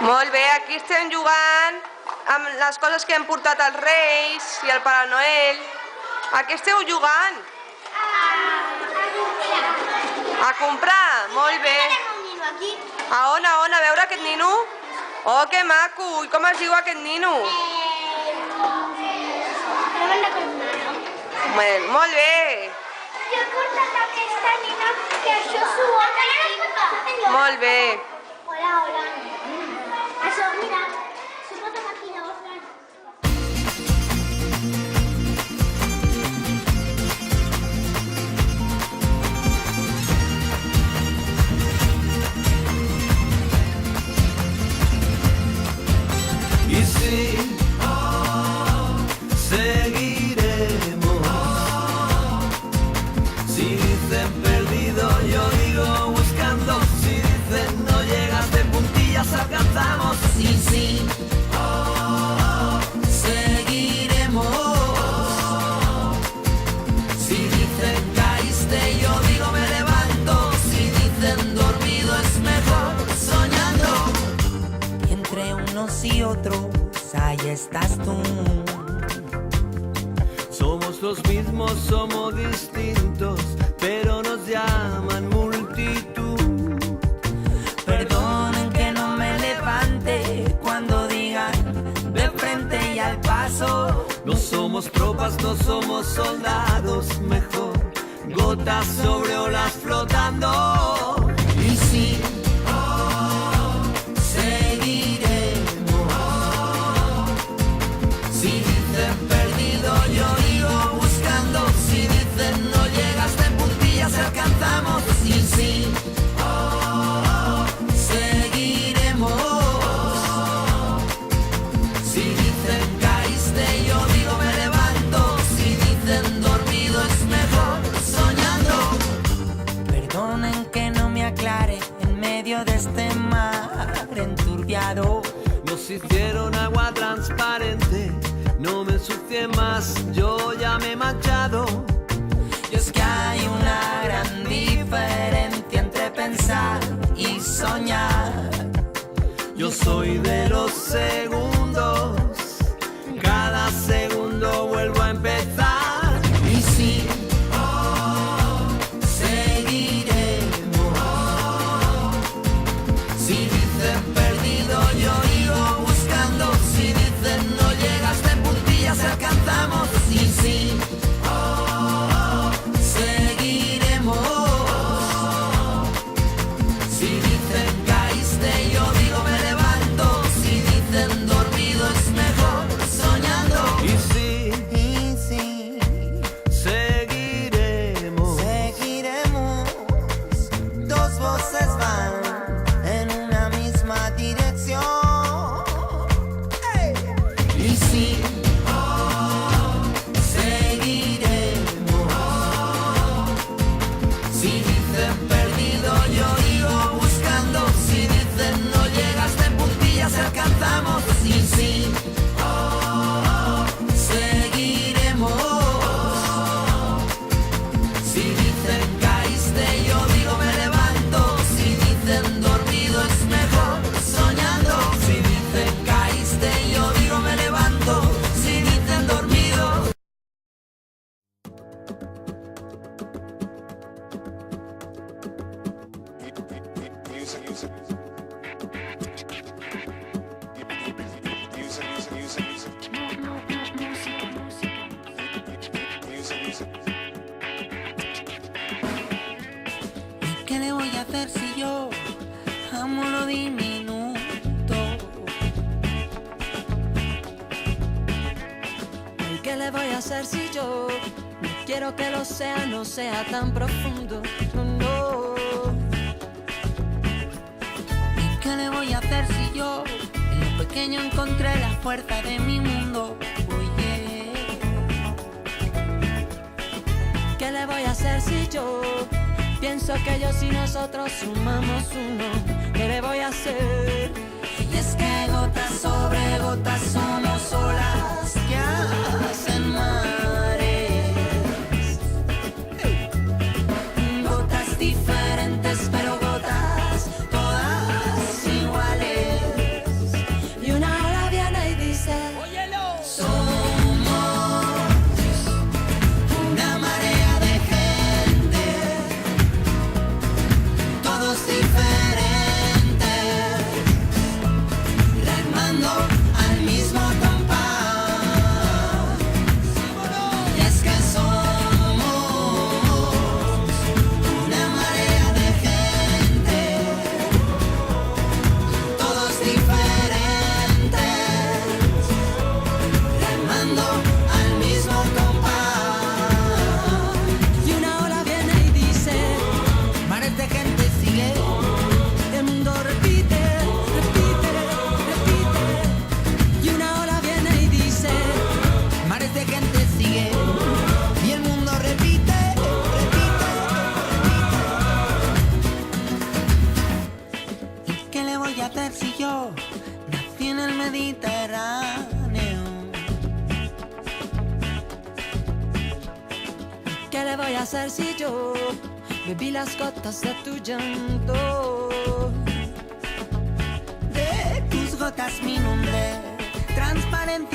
Molt bé, aquí estem jugant amb les coses que hem portat els Reis i el Pare Noel. A què esteu jugant? A comprar, molt bé. A on, a veure aquest nino? Oh, que maco! I com es diu aquest nino? Molt bé. Jo he portat aquesta nina que això s'ho bona i... Molt bé. Hola, hola. Això, mira, s'ho pot aquí, no? Y sí, seguiremos. Si dicen perdido, yo digo buscando. Si dicen no llegas de puntillas, alcanzamos. Sí, sí, seguiremos. Si dicen caíste, yo digo me levanto. Si dicen dormido, es mejor soñando. Y entre unos y otros, ahí estás tú. Somos los mismos, somos distintos, pero nos llaman multitud. Perdonen que no me levante cuando digan de frente y al paso. No somos tropas, no somos soldados, mejor gotas sobre olas flotando. Y sí, Seguiremos. Si dicen perdido, yo digo buscando. Si dicen no llegas de puntillas, alcanzamos. Sí, sí, seguiremos. Si dicen caíste, yo digo me levanto. Si dicen dormido, es mejor soñando. perdonen que no me aclare en medio de este mar enturbiado. Nos hicieron agua transparente, no me ensucie más, yo ya me he manchado. Y es que hay una gran diferencia entre pensar y soñar. Yo soy de los segundos, cada segundo vuelvo a empezar. Y sí, Seguiremos. Si dicen perdido, yo digo buscando. Si dicen no llegas de puntillas, alcanzamos. Sí, sí, seguiremos. Si dicen caíste, yo digo me levanto. Si dicen dormido, es mejor soñando. Y sí, seguiremos. seguiremos. Dos voces van en una misma dirección. Y sí, Seguiremos. Si dicen perdido, yo digo buscando. Si dicen no llegas de puntillas, alcanzamos. Sí, sí, seguiremos. Si dicen caíste, yo digo me levanto. Si dicen dormido, es mejor soñando. Si dicen caíste, yo digo me levanto. Si dicen dormido. ¿y qué le voy a hacer si yo amo lo diminuto? ¿Y qué le voy a hacer si yo no quiero que el océano sea tan profundo? No. ¿Y qué le voy a hacer si yo en lo pequeño encontré la fuerza de mi mundo? Oye, ¿Qué le voy a hacer si yo pienso que ellos y nosotros sumamos uno? ¿Qué le voy a hacer? y es que gotas sobre gotas somos olas que hacen mares. Gotas diferentes pero gotas todas iguales. hacer si yo bebí las gotas de tu llanto? De tus gotas mi nombre, transparente